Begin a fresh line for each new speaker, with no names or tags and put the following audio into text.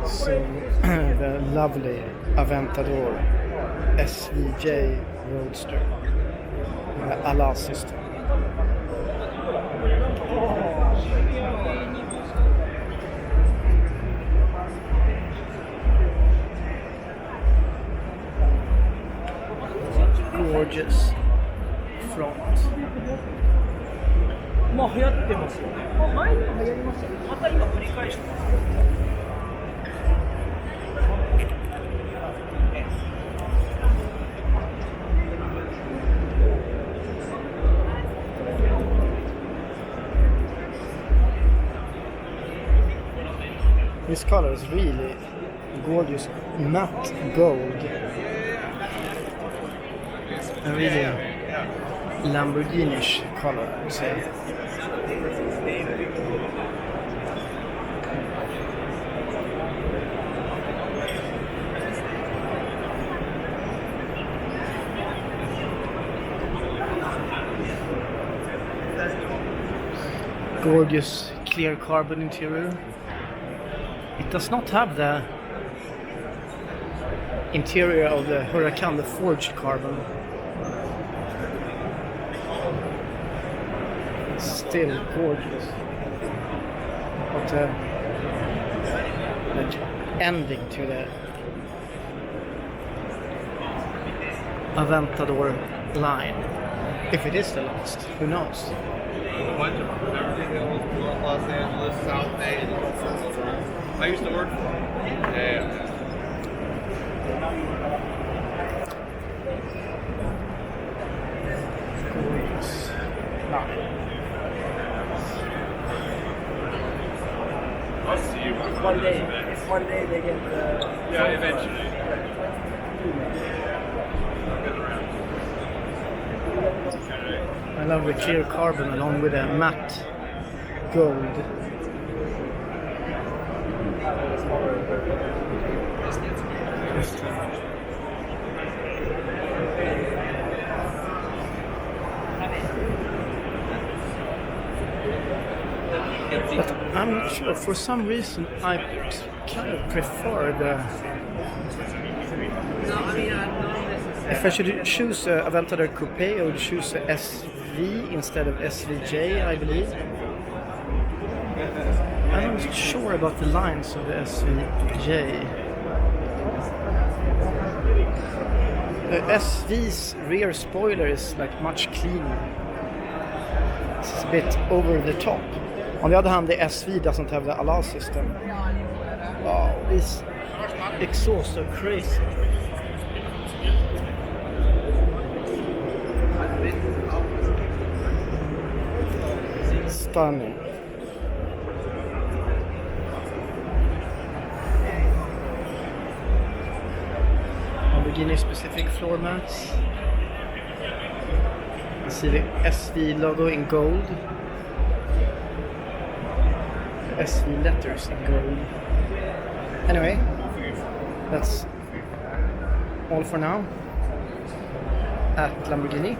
So the lovely Aventador SVJ Roadster with the Ala system. Gorgeous front. This color is really gorgeous, matte gold. A really Lamborghini-ish color, I would say. Gorgeous clear carbon interior. It does not have the interior of the Huracan, the forged carbon. It's still gorgeous. But the ending to the Aventador line, if it is the last, who knows?
Everything that was Los Angeles, South Bay, I used to work for them. Yeah. I'll see you one day they get the... Yeah, eventually.
I love the clear carbon along with a matte gold. But I'm not sure, for some reason I kind of prefer the... If I should choose Aventador Coupe, I would choose a SV instead of SVJ, I believe. I'm not sure about the lines of the SVJ. The SV's rear spoiler is like much cleaner. It's a bit over the top. On the other hand, the SV doesn't have the Ala system. Wow, this exhaust are crazy. Stunning. Lamborghini specific floor mats. You see the SV logo in gold. The SV letters in gold. Anyway, that's all for now at Lamborghini.